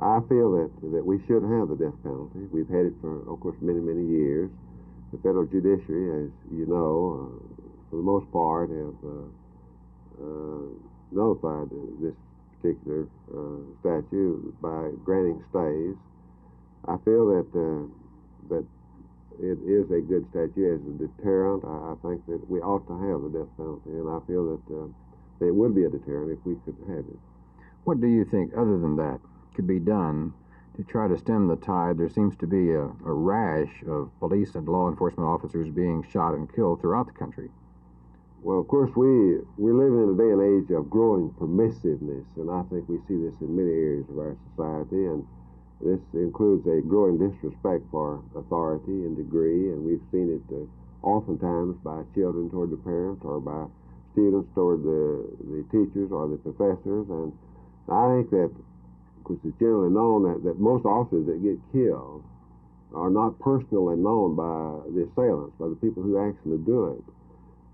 I feel that we should have the death penalty. We've had it for, of course, many, many years. The federal judiciary, as you know, for the most part, have nullified this particular statute by granting stays. I feel that it is a good statute as a deterrent. I think that we ought to have the death penalty, and I feel that it would be a deterrent if we could have it. What do you think, other than that, could be done to try to stem the tide? There seems to be a rash of police and law enforcement officers being shot and killed throughout the country. Well, of course, we're living in a day and age of growing permissiveness, and I think we see this in many areas of our society, and this includes a growing disrespect for authority and degree, and we've seen it oftentimes by children toward the parents or by students toward the teachers or the professors, and I think that, because it's generally known that most officers that get killed are not personally known by the assailants, by the people who actually do it.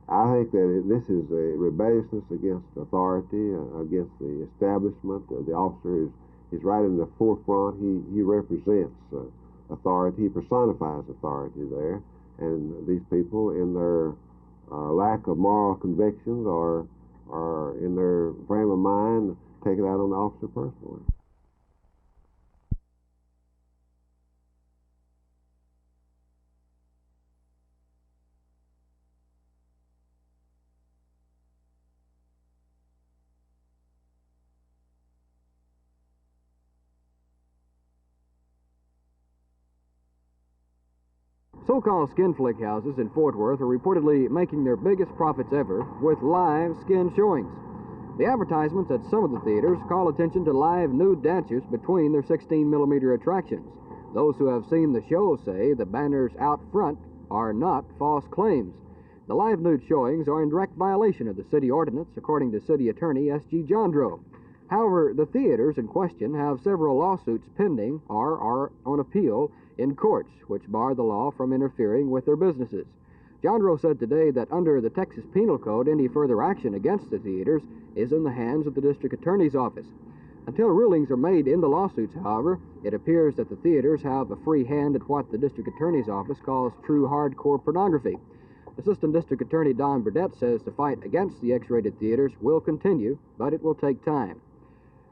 I think that this is a rebelliousness against authority, against the establishment. The officer is right in the forefront. He represents authority. He personifies authority there. And these people, in their lack of moral convictions or in their frame of mind, take it out on the officer personally. So-called skin flick houses in Fort Worth are reportedly making their biggest profits ever with live skin showings. The advertisements at some of the theaters call attention to live nude dancers between their 16mm attractions. Those who have seen the show say the banners out front are not false claims. The live nude showings are in direct violation of the city ordinance, according to City Attorney S.G. Jandro. However, the theaters in question have several lawsuits pending or are on appeal in courts, which bar the law from interfering with their businesses. Jandro said today that under the Texas Penal Code, any further action against the theaters is in the hands of the District Attorney's Office. Until rulings are made in the lawsuits, however, it appears that the theaters have a free hand at what the District Attorney's Office calls true hardcore pornography. Assistant District Attorney Don Burdett says the fight against the X-rated theaters will continue, but it will take time.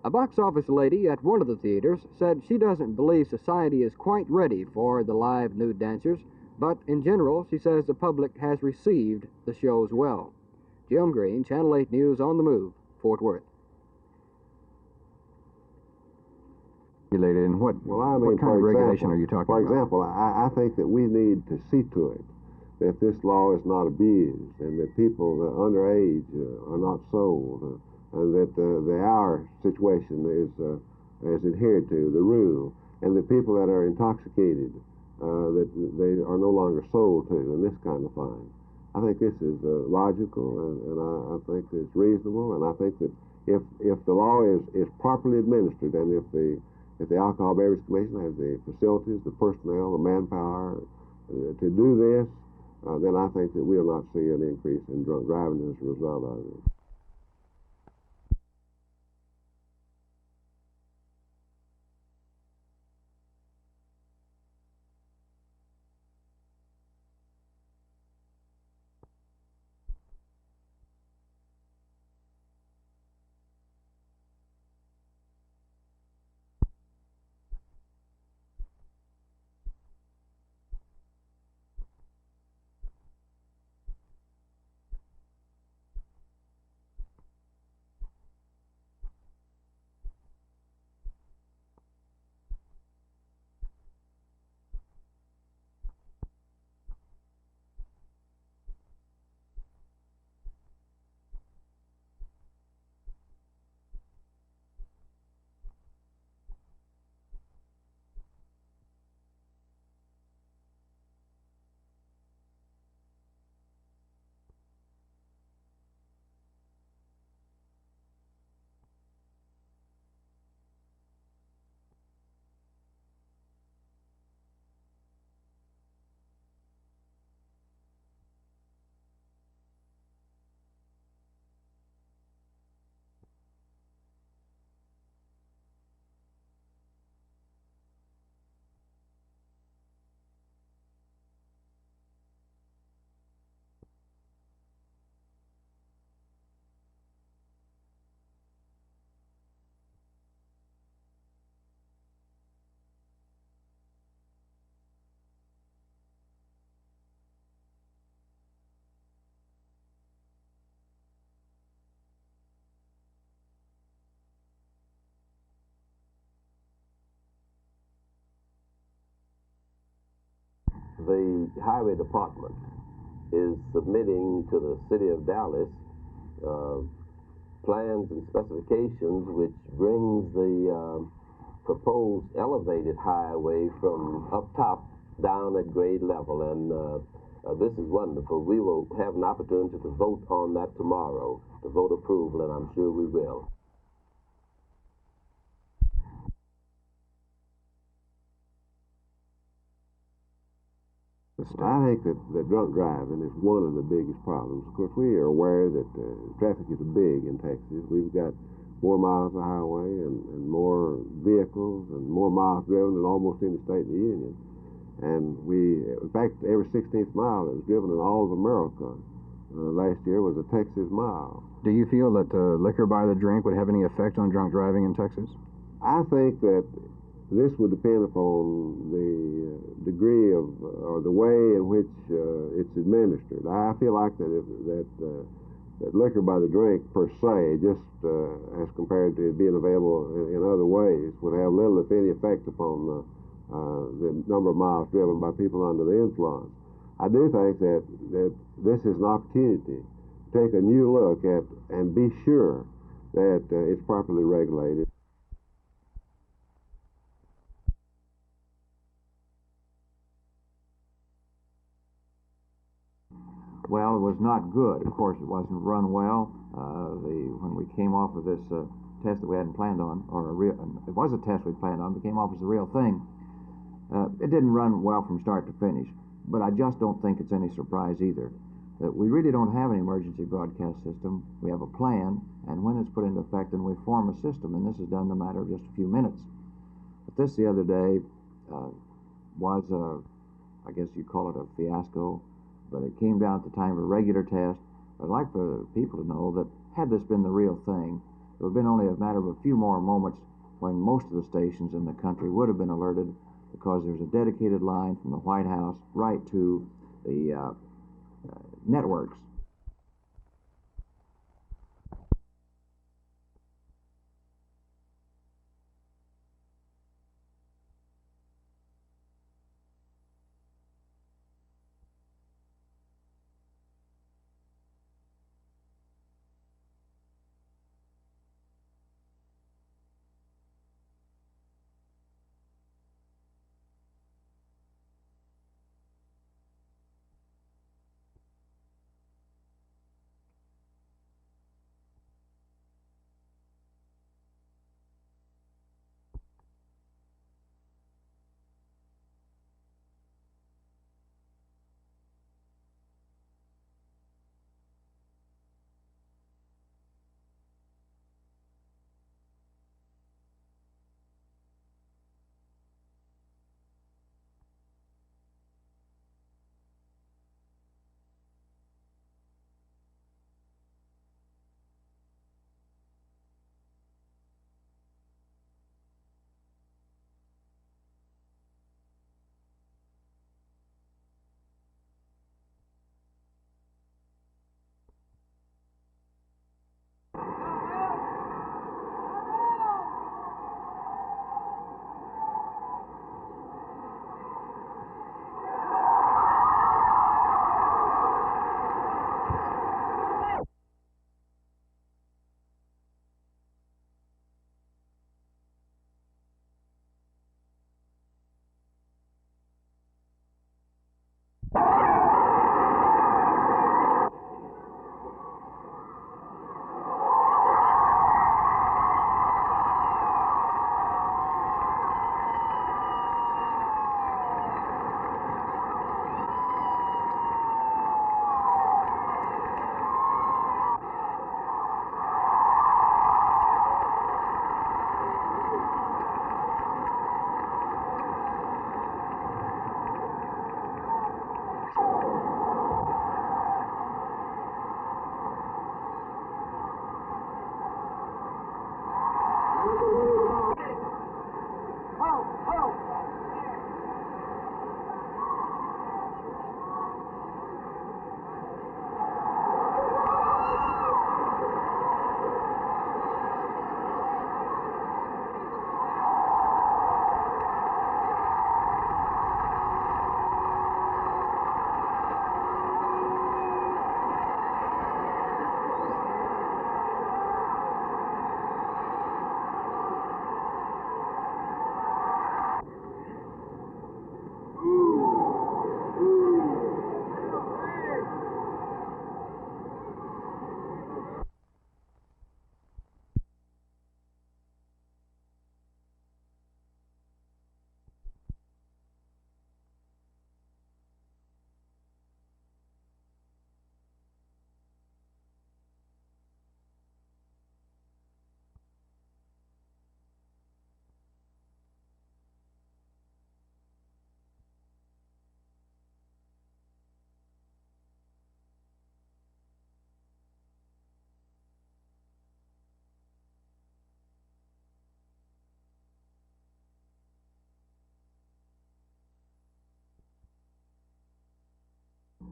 A box office lady at one of the theaters said she doesn't believe society is quite ready for the live nude dancers, but in general, she says the public has received the shows well. Jim Green, Channel 8 News on the Move, Fort Worth. And what kind of regulation are you talking about? For about? example, I think that we need to see to it that this law is not abused and that people underage are not sold. And that the hour situation is adhered to, the rule, and the people that are intoxicated, that they are no longer sold to, and this kind of thing. I think this is logical, and I think it's reasonable, and I think that if the law is properly administered, and if the Alcohol Beverage Commission has the facilities, the personnel, the manpower to do this, then I think that we will not see an increase in drunk driving as a result of it. the Highway Department is submitting to the City of Dallas plans and specifications which brings the proposed elevated highway from up top down at grade level, and this is wonderful. We will have an opportunity to vote on that tomorrow, to vote approval, and I'm sure we will. I think that drunk driving is one of the biggest problems. Of course, we are aware that traffic is big in Texas. We've got more miles of highway and more vehicles and more miles driven than almost any state in the Union. And in fact, every 16th mile that was driven in all of America last year was a Texas mile. Do you feel that liquor by the drink would have any effect on drunk driving in Texas? I think that this would depend upon the degree of, or the way in which it's administered. I feel like that liquor by the drink per se, just as compared to being available in other ways, would have little, if any, effect upon the number of miles driven by people under the influence. I do think that this is an opportunity to take a new look at and be sure that it's properly regulated. Well, it was not good. Of course, it wasn't run well. When we came off of this test that we hadn't planned on, it was a test we planned on, but came off as the real thing. It didn't run well from start to finish, but I just don't think it's any surprise either. That we really don't have an emergency broadcast system. We have a plan, and when it's put into effect, then we form a system, and this is done in a matter of just a few minutes. But this the other day was, I guess you'd call it a fiasco, but it came down at the time of a regular test. I'd like for people to know that had this been the real thing, it would have been only a matter of a few more moments when most of the stations in the country would have been alerted, because there's a dedicated line from the White House right to the networks.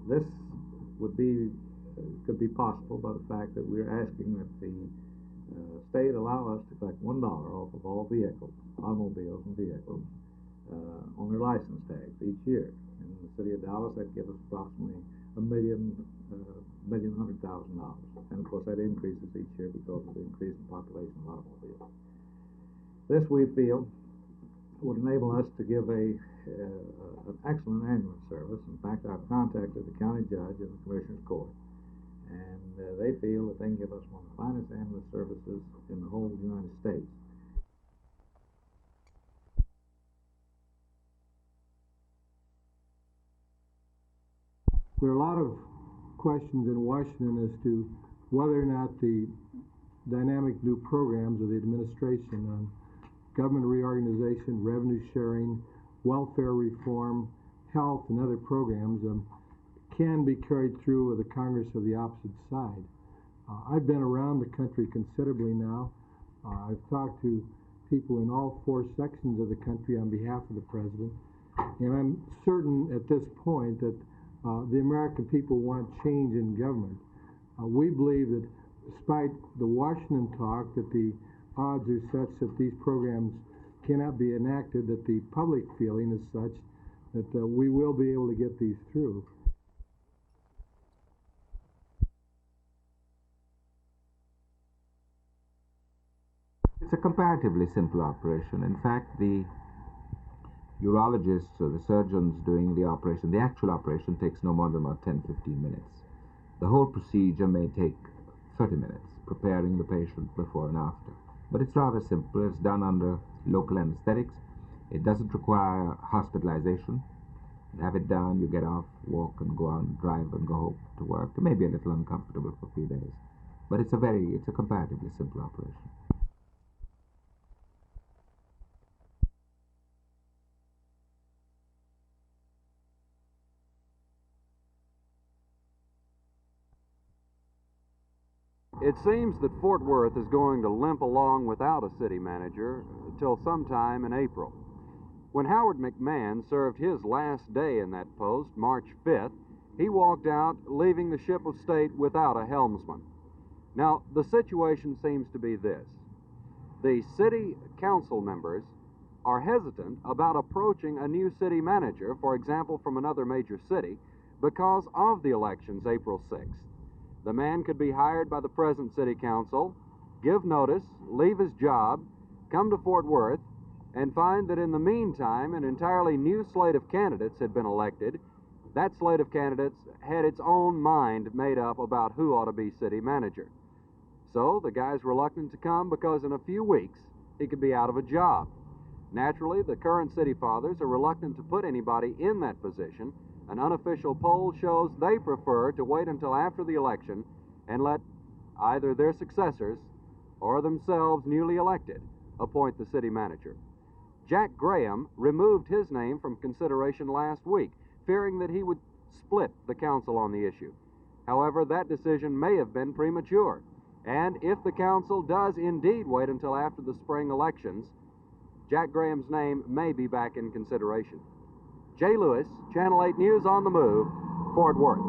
This would be could be possible by the fact that we're asking that the state allow us to collect $1 off of all vehicles, automobiles and vehicles, on their license tags each year. In the city of Dallas, that'd give us approximately $1,100,000. And of course, that increases each year because of the increase in population of automobiles. This, we feel, would enable us to give an excellent ambulance service. In fact, I've contacted the county judge and the commissioner's court, and they feel that they can give us one of the finest ambulance services in the whole United States. There are a lot of questions in Washington as to whether or not the dynamic new programs of the administration on government reorganization, revenue sharing, welfare reform, health, and other programs can be carried through with a Congress of the opposite side. I've been around the country considerably now. I've talked to people in all four sections of the country on behalf of the president, and I'm certain at this point that the American people want change in government. We believe that despite the Washington talk that the odds are such that these programs cannot be enacted, that the public feeling is such that we will be able to get these through. It's a comparatively simple operation. In fact, the urologists or the surgeons doing the operation, the actual operation takes no more than about 10-15 minutes. The whole procedure may take 30 minutes, preparing the patient before and after. But it's rather simple. It's done under local anesthetics. It doesn't require hospitalization. You have it done, you get off, walk and go on, drive and go home to work. It may be a little uncomfortable for a few days, but it's a comparatively simple operation. It seems that Fort Worth is going to limp along without a city manager till sometime in April. When Howard McMahon served his last day in that post, March 5th, he walked out, leaving the ship of state without a helmsman. Now, the situation seems to be this. The city council members are hesitant about approaching a new city manager, for example, from another major city, because of the elections April 6th. The man could be hired by the present city council, give notice, leave his job, come to Fort Worth, and find that in the meantime an entirely new slate of candidates had been elected. That slate of candidates had its own mind made up about who ought to be city manager. So the guy's reluctant to come because in a few weeks he could be out of a job. Naturally, the current city fathers are reluctant to put anybody in that position. An unofficial poll shows they prefer to wait until after the election and let either their successors or themselves newly elected appoint the city manager. Jack Graham removed his name from consideration last week, fearing that he would split the council on the issue. However, that decision may have been premature, and if the council does indeed wait until after the spring elections, Jack Graham's name may be back in consideration. Jay Lewis, Channel 8 News on the Move, Fort Worth.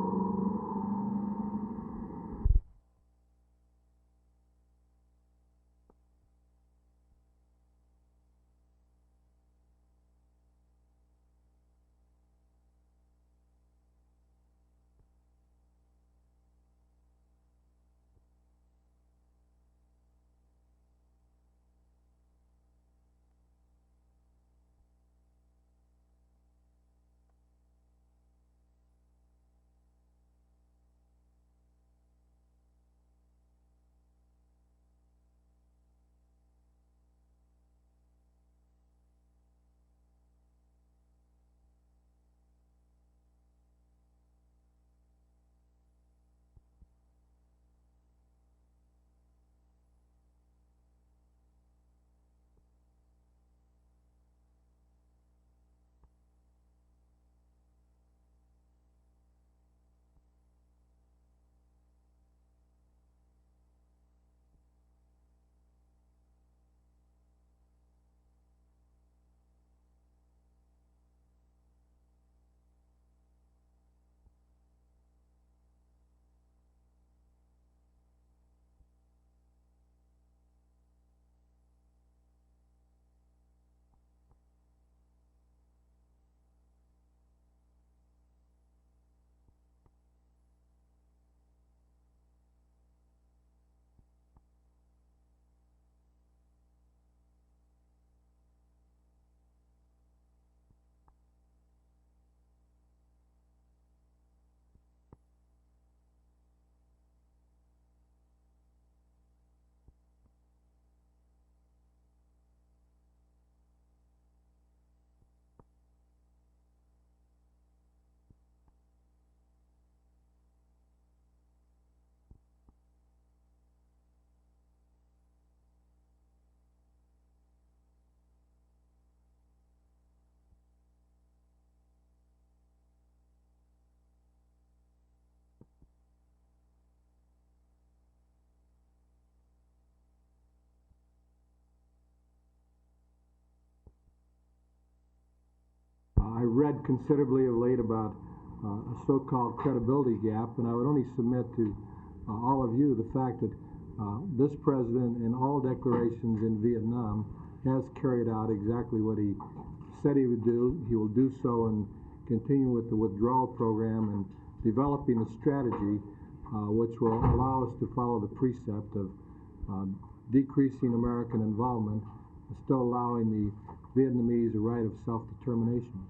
said considerably of late about a so-called credibility gap, and I would only submit to all of you the fact that this president, in all declarations in Vietnam, has carried out exactly what he said he would do. He will do so and continue with the withdrawal program and developing a strategy which will allow us to follow the precept of decreasing American involvement and still allowing the Vietnamese a right of self-determination.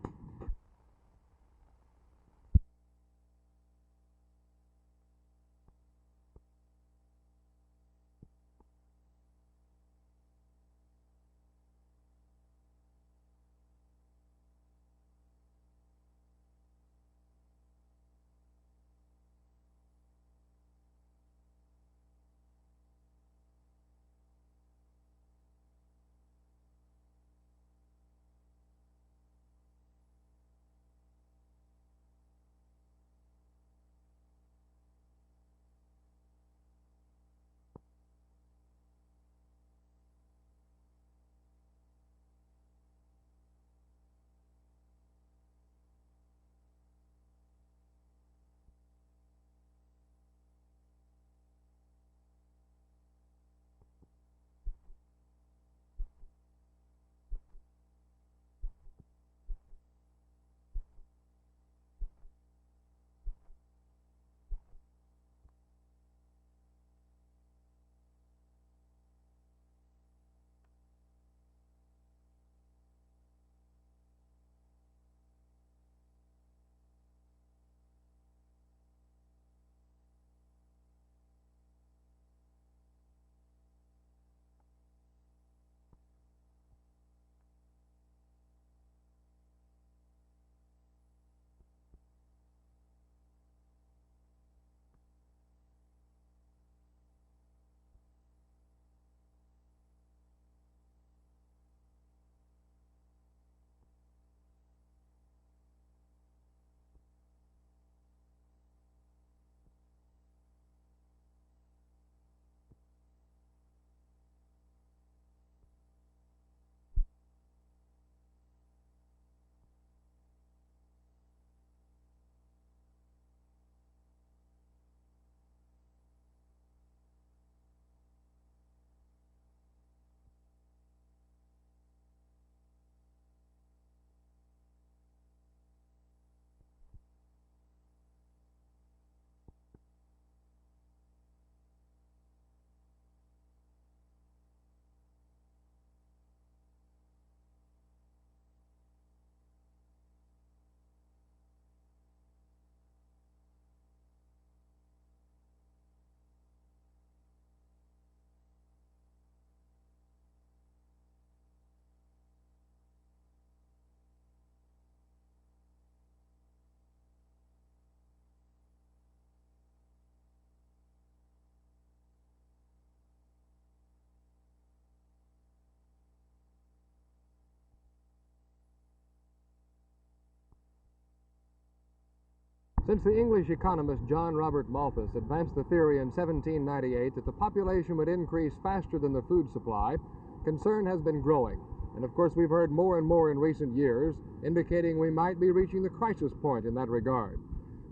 Since the English economist John Robert Malthus advanced the theory in 1798 that the population would increase faster than the food supply, concern has been growing. And of course, we've heard more and more in recent years indicating we might be reaching the crisis point in that regard.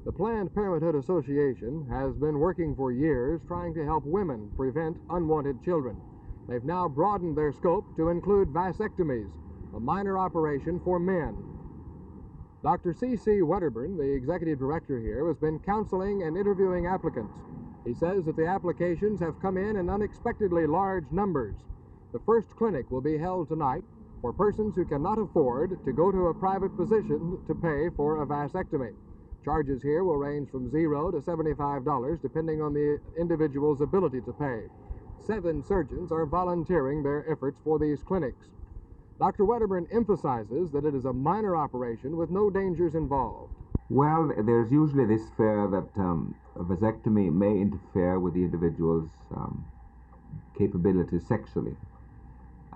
The Planned Parenthood Association has been working for years trying to help women prevent unwanted children. They've now broadened their scope to include vasectomies, a minor operation for men. Dr. C.C. Wedderburn, the executive director here, has been counseling and interviewing applicants. He says that the applications have come in unexpectedly large numbers. The first clinic will be held tonight for persons who cannot afford to go to a private physician to pay for a vasectomy. Charges here will range from $0 to $75, depending on the individual's ability to pay. 7 surgeons are volunteering their efforts for these clinics. Dr. Wedderburn emphasizes that it is a minor operation with no dangers involved. Well, there's usually this fear that a vasectomy may interfere with the individual's capabilities sexually,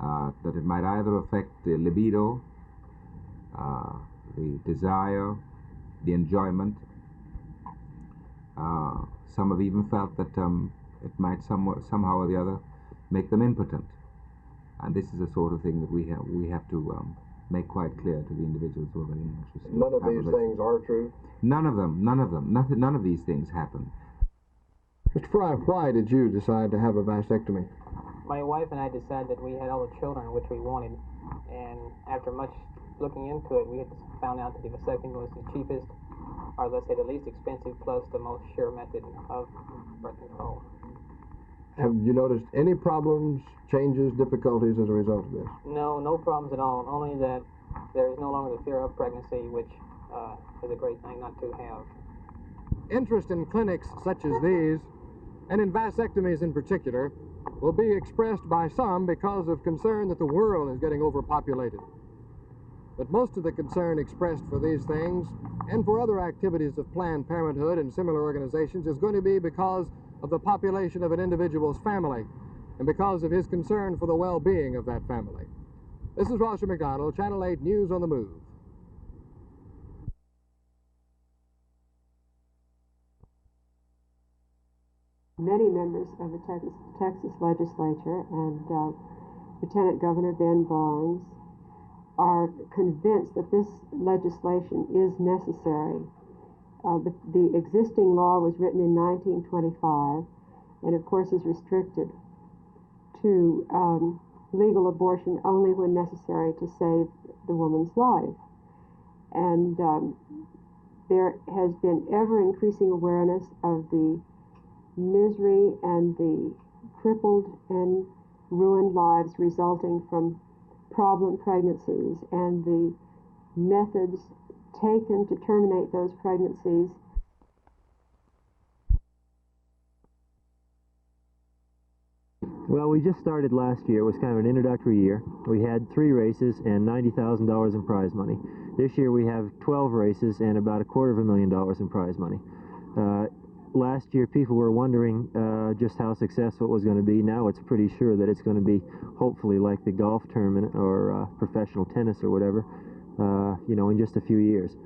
that it might either affect the libido, the desire, the enjoyment. Some have even felt that it might somehow or the other make them impotent. And this is the sort of thing that we have to make quite clear to the individuals who are very anxious. None of these things are true? None of them. None of these things happen. Mr. Fry, why did you decide to have a vasectomy? My wife and I decided that we had all the children which we wanted, and after much looking into it, we had found out that the vasectomy was the cheapest, or let's say the least expensive, plus the most sure method of birth control. Have you noticed any problems, changes, difficulties as a result of this? No, no problems at all, only that there is no longer the fear of pregnancy, which is a great thing not to have. Interest in clinics such as these, and in vasectomies in particular, will be expressed by some because of concern that the world is getting overpopulated. But most of the concern expressed for these things and for other activities of Planned Parenthood and similar organizations is going to be because of the population of an individual's family and because of his concern for the well-being of that family. This is Roger McDonald, Channel 8 News on the Move. Many members of the Texas legislature and Lieutenant Governor Ben Barnes are convinced that this legislation is necessary. The existing law was written in 1925 and of course is restricted to legal abortion only when necessary to save the woman's life. And there has been ever increasing awareness of the misery and the crippled and ruined lives resulting from problem pregnancies and the methods taken to terminate those pregnancies. Well, we just started last year. It was kind of an introductory year. We had 3 races and $90,000 in prize money. This year we have 12 races and about $250,000 in prize money. Last year people were wondering just how successful it was going to be. Now it's pretty sure that it's going to be hopefully like the golf tournament or professional tennis or whatever, in just a few years.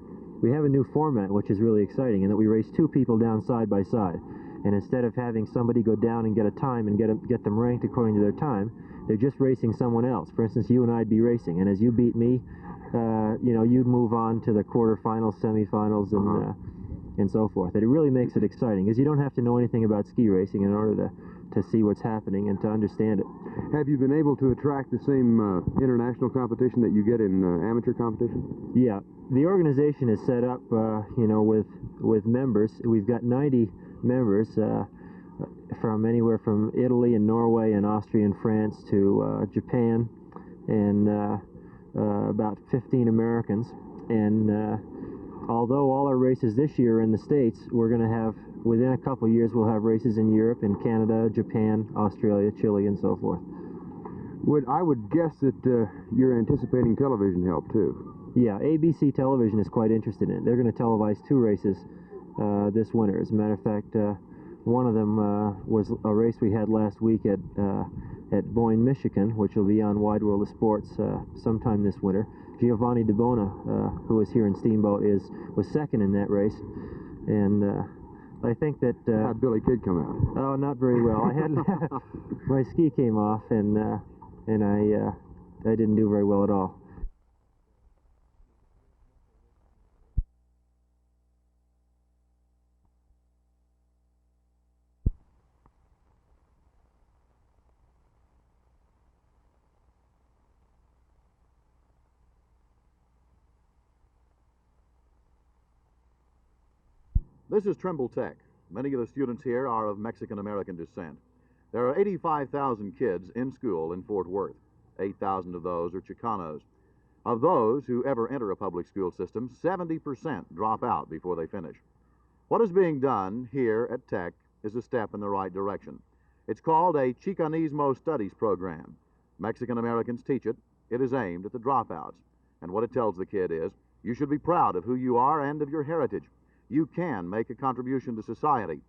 We have a new format which is really exciting in that we race 2 people down side by side. And instead of having somebody go down and get a time and get them ranked according to their time, they're just racing someone else. For instance, you and I'd be racing, and as you beat me, you'd move on to the quarterfinals, semifinals, and so forth. It really makes it exciting, because you don't have to know anything about ski racing in order to see what's happening and to understand it. Have you been able to attract the same international competition that you get in amateur competition? Yeah, the organization is set up, with members. We've got 90 members from anywhere from Italy and Norway and Austria and France to Japan, and about 15 Americans. And although all our races this year are in the States, we're going to have, within a couple of years, we'll have races in Europe, in Canada, Japan, Australia, Chile, and so forth. I would guess that you're anticipating television help, too. Yeah, ABC Television is quite interested in it. They're going to televise 2 races this winter. As a matter of fact, one of them was a race we had last week at Boyne, Michigan, which will be on Wide World of Sports sometime this winter. Giovanni DeBona, who was here in Steamboat, was second in that race, and I think that how'd Billy Kidd come out? Oh, not very well. I had my ski came off, and I didn't do very well at all. This is Trimble Tech. Many of the students here are of Mexican-American descent. There are 85,000 kids in school in Fort Worth. 8,000 of those are Chicanos. Of those who ever enter a public school system, 70% drop out before they finish. What is being done here at Tech is a step in the right direction. It's called a Chicanismo Studies program. Mexican-Americans teach it. It is aimed at the dropouts. And what it tells the kid is, you should be proud of who you are and of your heritage. You can make a contribution to society.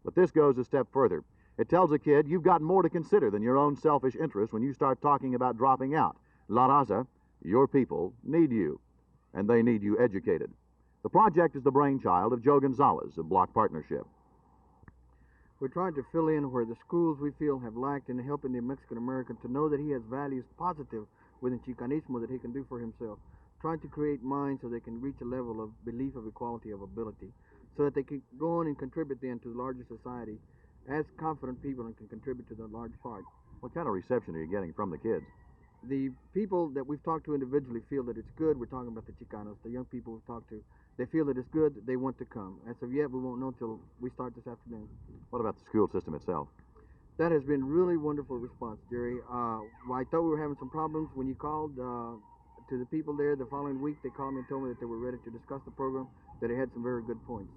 But this goes a step further. It tells a kid you've got more to consider than your own selfish interests when you start talking about dropping out. La Raza, your people need you, and they need you educated. The project is the brainchild of Joe Gonzalez of Block Partnership. We're trying to fill in where the schools we feel have lacked in helping the Mexican American to know that he has values positive within Chicanismo that he can do for himself, trying to create minds so they can reach a level of belief of equality of ability, so that they can go on and contribute then to the larger society as confident people and can contribute to the large part. What kind of reception are you getting from the kids? The people that we've talked to individually feel that it's good. We're talking about the Chicanos, the young people we've talked to. They feel that it's good, they want to come. As of yet, we won't know until we start this afternoon. What about the school system itself? That has been really wonderful response, Jerry. I thought we were having some problems when you called to the people there the following week. They called me and told me that they were ready to discuss the program, that it had some very good points.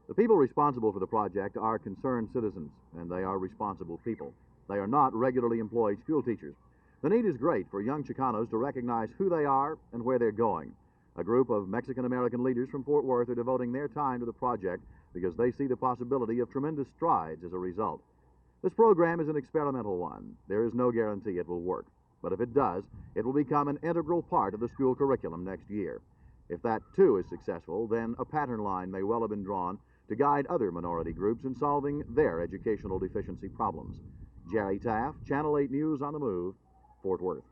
The people responsible for the project are concerned citizens, and they are responsible people. They are not regularly employed school teachers. The need is great for young Chicanos to recognize who they are and where they're going. A group of Mexican-American leaders from Fort Worth are devoting their time to the project because they see the possibility of tremendous strides as a result. This program is an experimental one. There is no guarantee it will work. But if it does, it will become an integral part of the school curriculum next year. If that, too, is successful, then a pattern line may well have been drawn to guide other minority groups in solving their educational deficiency problems. Jerry Taft, Channel 8 News on the Move, Fort Worth.